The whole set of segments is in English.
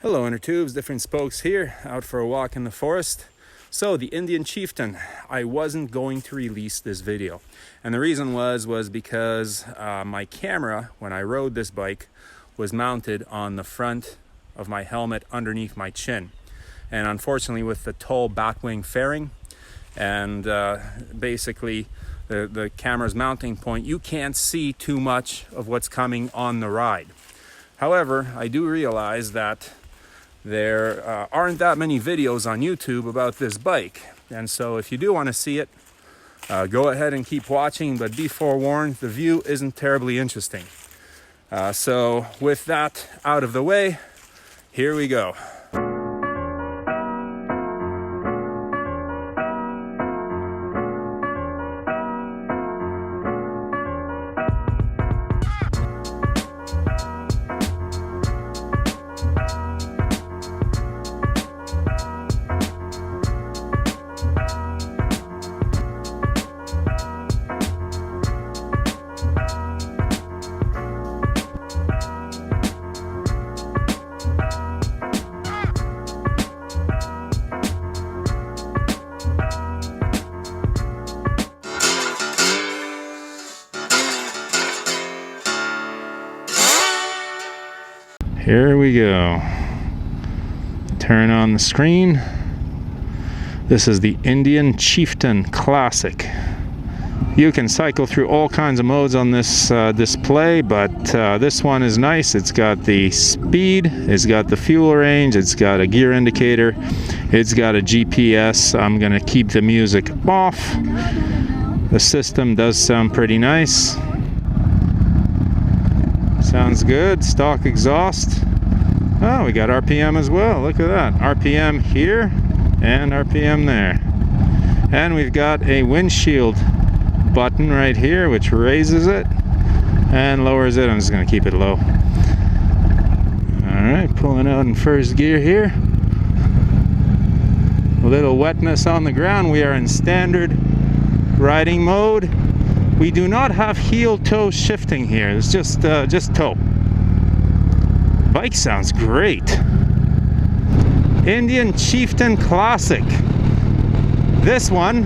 Hello inner tubes, different spokes here, out for a walk in the forest. So the Indian Chieftain, I wasn't going to release this video. And the reason was because my camera, when I rode this bike, was mounted on the front of my helmet underneath my chin. And unfortunately with the tall batwing fairing and basically the camera's mounting point, you can't see too much of what's coming on the ride. However, I do realize that there aren't that many videos on YouTube about this bike. And so if you do want to see it, go ahead and keep watching, but be forewarned, the view isn't terribly interesting. So with that out of the way, here we go. Here we go. Turn on the screen. This is the Indian Chieftain Classic. You can cycle through all kinds of modes on this display, but this one is nice. It's got the speed, it's got the fuel range, it's got a gear indicator, it's got a GPS. I'm gonna keep the music off. The system does sound pretty nice. Sounds good. Stock exhaust. Oh, we got RPM as well. Look at that. RPM here and RPM there. And we've got a windshield button right here, which raises it and lowers it. I'm just going to keep it low. Alright, pulling out in first gear here. A little wetness on the ground. We are in standard riding mode. We do not have heel-toe shifting here. It's just toe. Bike sounds great. Indian Chieftain Classic. This one,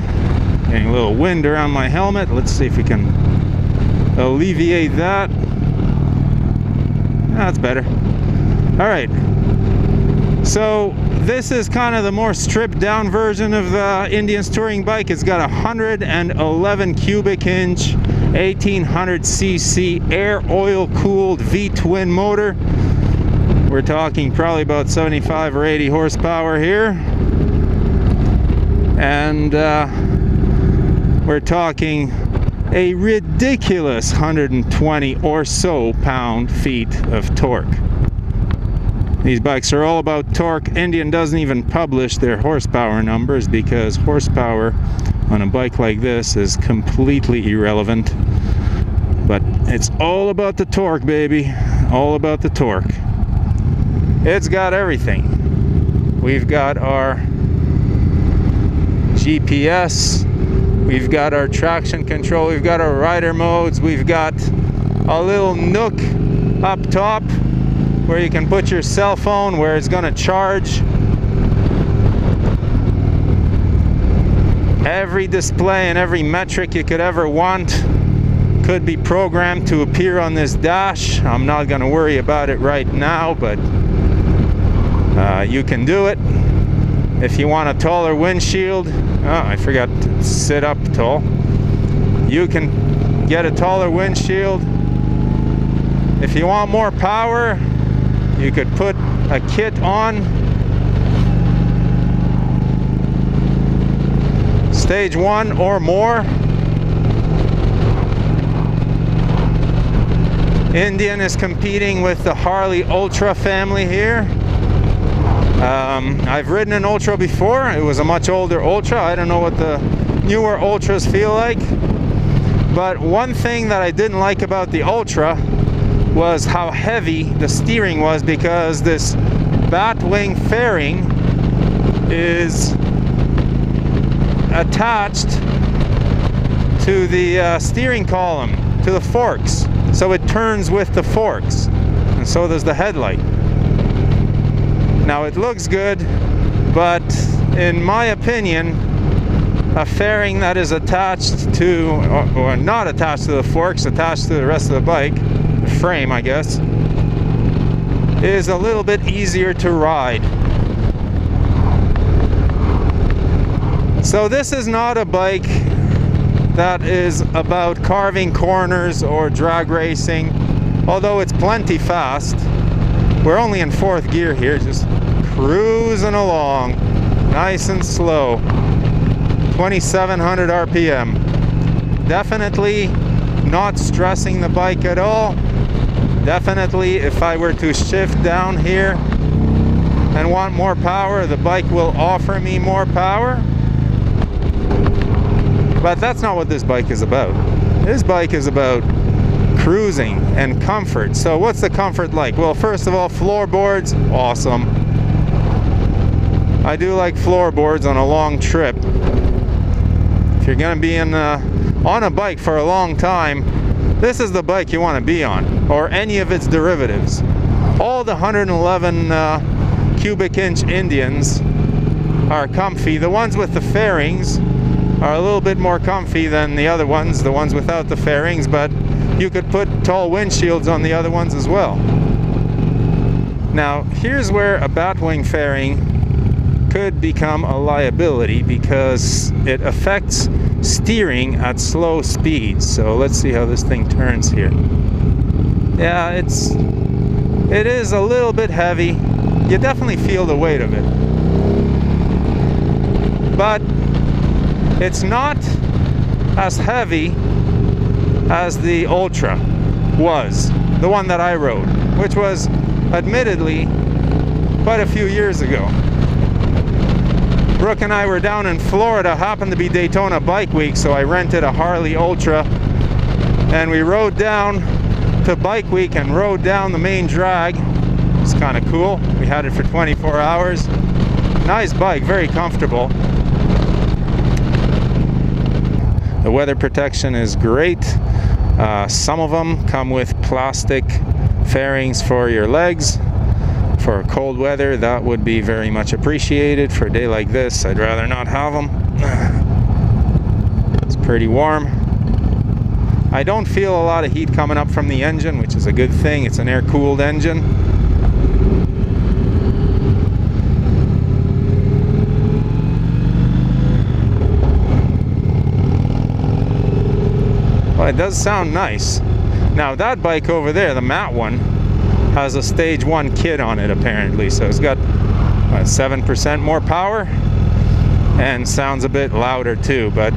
getting a little wind around my helmet. Let's see if we can alleviate that. That's better. All right. So this is kind of the more stripped down version of the Indian's touring bike. It's got a 111 cubic inch 1800cc air oil cooled V-twin motor. We're talking probably about 75 or 80 horsepower here. And we're talking a ridiculous 120 or so pound-feet of torque. These bikes are all about torque. Indian doesn't even publish their horsepower numbers because horsepower on a bike like this is completely irrelevant. But it's all about the torque, baby. All about the torque. It's got everything. We've got our GPS. We've got our traction control. We've got our rider modes. We've got a little nook up top where you can put your cell phone where it's going to charge. Every display and every metric you could ever want could be programmed to appear on this dash. I'm not going to worry about it right now, but you can do it. If you want a taller windshield, oh, I forgot to sit up tall. You can get a taller windshield. If you want more power, you could put a kit on. Stage 1 or more. Indian is competing with the Harley Ultra family here. I've ridden an Ultra before. It was a much older Ultra. I don't know what the newer Ultras feel like. But one thing that I didn't like about the Ultra was how heavy the steering was, because this batwing fairing is attached to the steering column, to the forks. So it turns with the forks, and so does the headlight. Now it looks good, but in my opinion, a fairing that is attached to, or not attached to the forks, attached to the rest of the bike, the frame I guess, is a little bit easier to ride. So this is not a bike that is about carving corners or drag racing, although it's plenty fast. We're only in 4th gear here, just cruising along, nice and slow. 2,700 RPM. Definitely not stressing the bike at all. Definitely, if I were to shift down here and want more power, the bike will offer me more power. But that's not what this bike is about. This bike is about cruising and comfort. So what's the comfort like? Well, first of all, floorboards, awesome. I do like floorboards on a long trip. If you're going to be on a bike for a long time, this is the bike you want to be on, or any of its derivatives. All the 111 cubic inch Indians are comfy. The ones with the fairings are a little bit more comfy than the other ones, the ones without the fairings, but you could put tall windshields on the other ones as well. Now, here's where a batwing fairing could become a liability because it affects steering at slow speeds. So let's see how this thing turns here. Yeah, it is a little bit heavy. You definitely feel the weight of it. But it's not as heavy as the Ultra was, the one that I rode, which was admittedly quite a few years ago. Brooke and I were down in Florida, happened to be Daytona Bike Week, so I rented a Harley Ultra and we rode down to Bike Week and rode down the main drag. It's kind of cool. We had it for 24 hours. Nice bike, very comfortable. The weather protection is great. Some of them come with plastic fairings for your legs. For cold weather, that would be very much appreciated. For a day like this, I'd rather not have them. It's pretty warm. I don't feel a lot of heat coming up from the engine, which is a good thing. It's an air-cooled engine. Well, it does sound nice. Now that bike over there, the matte one, has a stage 1 kit on it apparently, so it's got 7% more power and sounds a bit louder too, but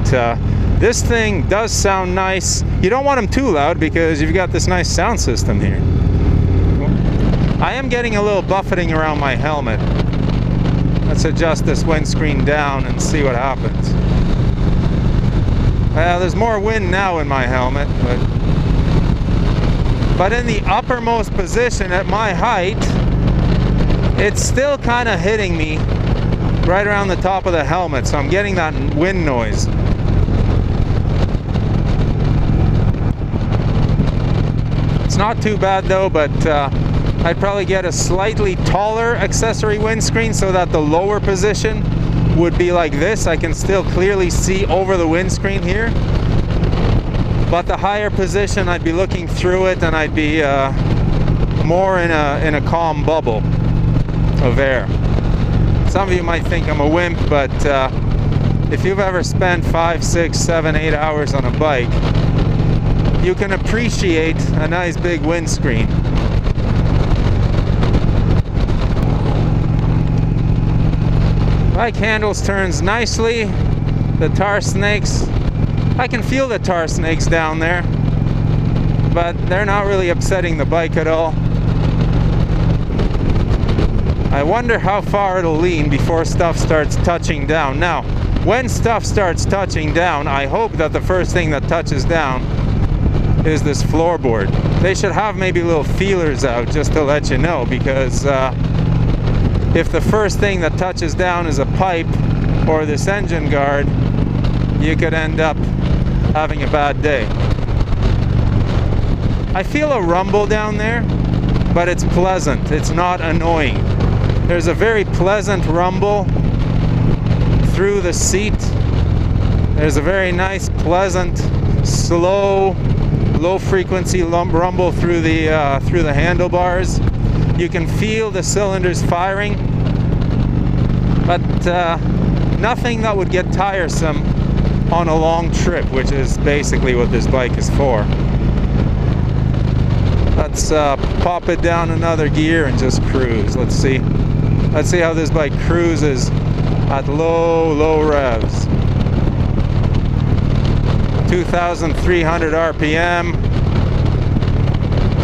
this thing does sound nice. You don't want them too loud because you've got this nice sound system here. I am getting a little buffeting around my helmet. Let's adjust this windscreen down and see what happens. Well, there's more wind now in my helmet, but in the uppermost position at my height, it's still kind of hitting me right around the top of the helmet, so I'm getting that wind noise. It's not too bad though, but I'd probably get a slightly taller accessory windscreen so that the lower position would be like this. I can still clearly see over the windscreen here. But the higher position, I'd be looking through it and I'd be more in a calm bubble of air. Some of you might think I'm a wimp, but if you've ever spent 5, 6, 7, 8 hours on a bike, you can appreciate a nice big windscreen. Bike handles turns nicely. The tar snakes, I can feel the tar snakes down there, but they're not really upsetting the bike at all. I wonder how far it'll lean before stuff starts touching down. Now, when stuff starts touching down, I hope that the first thing that touches down is this floorboard. They should have maybe little feelers out just to let you know, because if the first thing that touches down is a pipe or this engine guard, you could end up having a bad day. I feel a rumble down there, but it's pleasant. It's not annoying. There's a very pleasant rumble through the seat. There's a very nice, pleasant, slow, low frequency rumble through the handlebars. You can feel the cylinders firing, but nothing that would get tiresome on a long trip, which is basically what this bike is for. Let's pop it down another gear and just cruise. Let's see how this bike cruises at low revs. 2,300 RPM.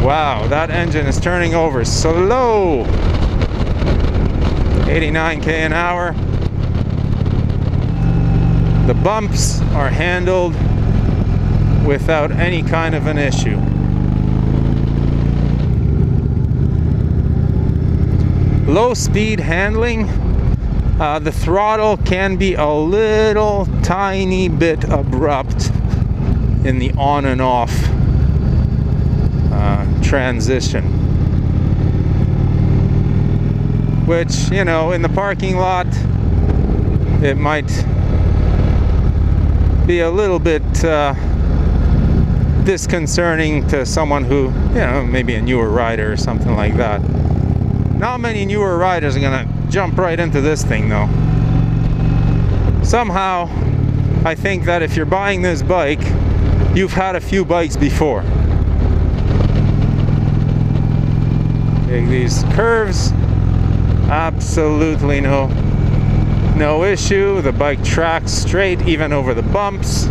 Wow, that engine is turning over slow. 89k an hour. The bumps are handled without any kind of an issue. Low speed handling. The throttle can be a little tiny bit abrupt in the on and off transition, which, you know, in the parking lot it might be a little bit disconcerting to someone who, you know, maybe a newer rider or something like that. Not many newer riders are gonna jump right into this thing though. Somehow I think that if you're buying this bike, you've had a few bikes before. Take these curves, absolutely no issue. The bike tracks straight even over the bumps.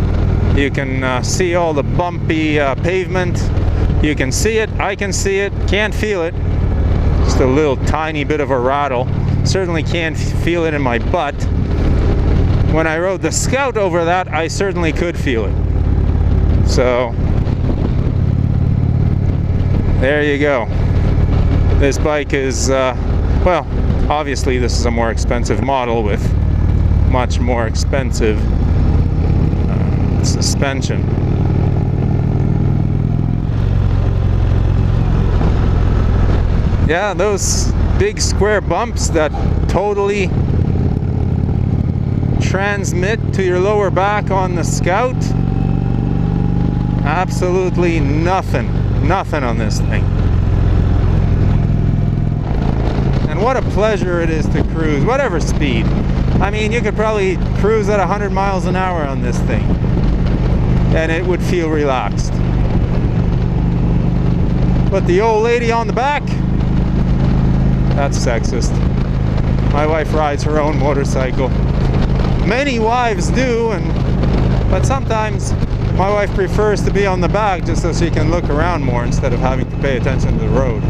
You can see all the bumpy pavement. You can see it, I can see it, can't feel it. Just a little tiny bit of a rattle. Certainly can't feel it in my butt. When I rode the Scout over that, I certainly could feel it. So there you go. This bike is, well, obviously this is a more expensive model with much more expensive suspension. Yeah, those big square bumps that totally transmit to your lower back on the Scout. Absolutely nothing on this thing. And what a pleasure it is to cruise, whatever speed. I mean, you could probably cruise at 100 miles an hour on this thing, and it would feel relaxed. But the old lady on the back, that's sexist. My wife rides her own motorcycle. Many wives do, but sometimes my wife prefers to be on the back just so she can look around more instead of having to pay attention to the road.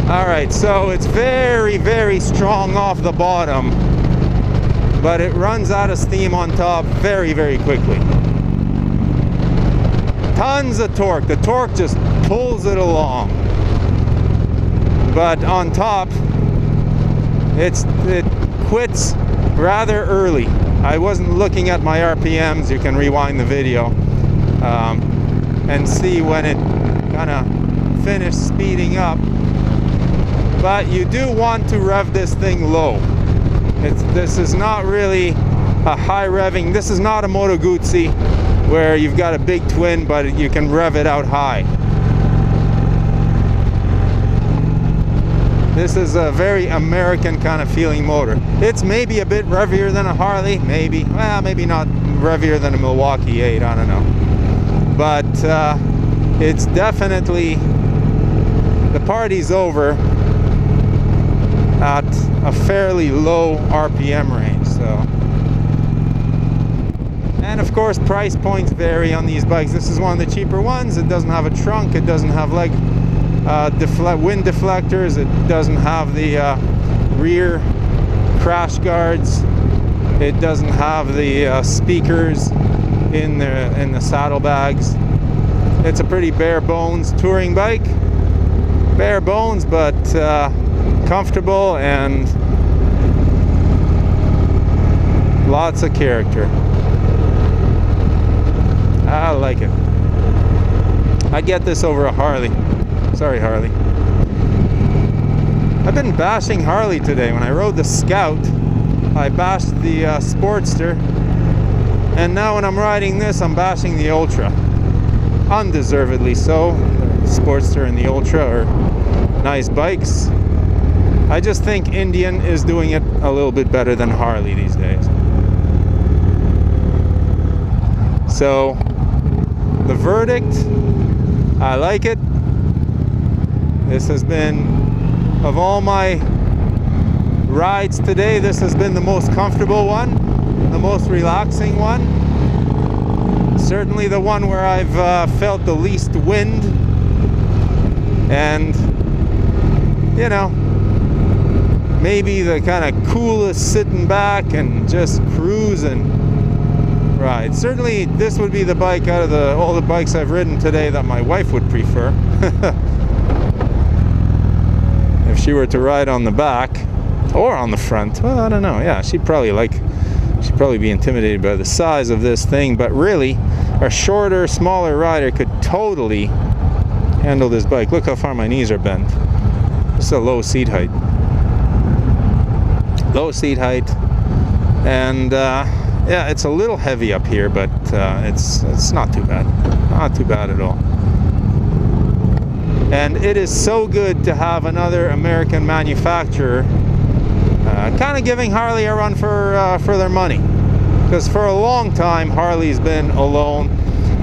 Alright, so it's very strong off the bottom, but it runs out of steam on top very quickly. Tons of torque. The torque just pulls it along. But on top, it quits rather early. I wasn't looking at my RPMs. You can rewind the video and see when it kind of finished speeding up. But you do want to rev this thing low. This is not really a high revving. This is not a Moto Guzzi where you've got a big twin but you can rev it out high. This is a very American kind of feeling motor. It's maybe a bit revier than a Harley, maybe. Well, maybe not revier than a Milwaukee 8, I don't know. But it's definitely, the party's over at a fairly low RPM range. So, and of course price points vary on these bikes. This is one of the cheaper ones. It doesn't have a trunk, it doesn't have leg wind deflectors, it doesn't have the rear crash guards, it doesn't have the speakers in the saddlebags. It's a pretty bare bones touring bike. Bare bones, but comfortable and lots of character. I like it. I get this over a Harley. Sorry, Harley. I've been bashing Harley today. When I rode the Scout, I bashed the Sportster, and now when I'm riding this, I'm bashing the Ultra. Undeservedly so. The Sportster and the Ultra are nice bikes. I just think Indian is doing it a little bit better than Harley these days. So, the verdict, I like it. This has been, of all my rides today, this has been the most comfortable one, the most relaxing one. Certainly the one where I've felt the least wind. And, you know, maybe the kind of coolest sitting back and just cruising ride. Certainly this would be the bike out of all the bikes I've ridden today that my wife would prefer. If she were to ride on the back or on the front, well, I don't know. Yeah, she'd probably be intimidated by the size of this thing, but really a shorter, smaller rider could totally handle this bike. Look how far my knees are bent. It's a low seat height. Low seat height, and yeah, it's a little heavy up here, but it's not too bad. Not too bad at all. And it is so good to have another American manufacturer kind of giving Harley a run for their money. Because for a long time, Harley's been alone.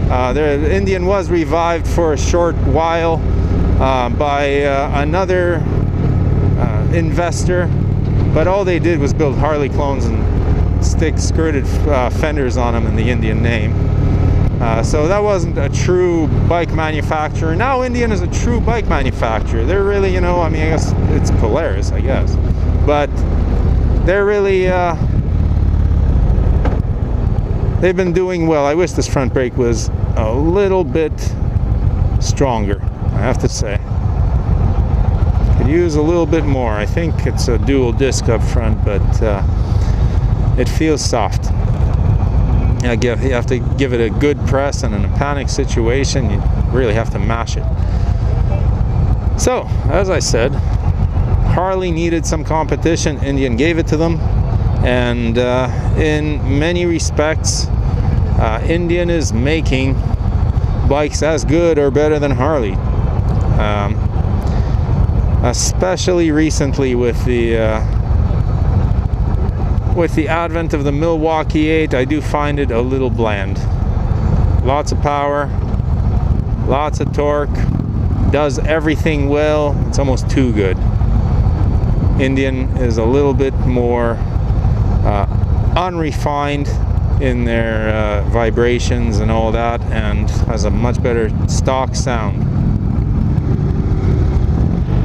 The Indian was revived for a short while by another investor, but all they did was build Harley clones and stick skirted fenders on them in the Indian name. So that wasn't a true bike manufacturer. Now Indian is a true bike manufacturer. They're really, you know, I mean, I guess it's Polaris, I guess. But they're really, they've been doing well. I wish this front brake was a little bit stronger, I have to say. Could use a little bit more. I think it's a dual disc up front, but it feels soft. You have to give it a good press, and in a panic situation, you really have to mash it. So, as I said, Harley needed some competition. Indian gave it to them, and in many respects, Indian is making bikes as good or better than Harley. Especially recently with the advent of the Milwaukee 8, I do find it a little bland. Lots of power, lots of torque, does everything well. It's almost too good. Indian is a little bit more unrefined in their vibrations and all that, and has a much better stock sound.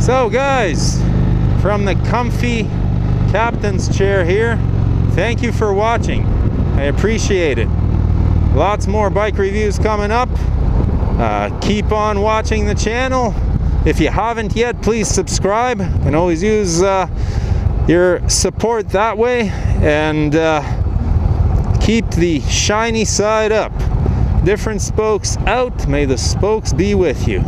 So guys, from the comfy captain's chair here, thank you for watching. I appreciate it. Lots more bike reviews coming up. Keep on watching the channel. If you haven't yet, please subscribe. You can always use your support that way. And keep the shiny side up. Different spokes out. May the spokes be with you.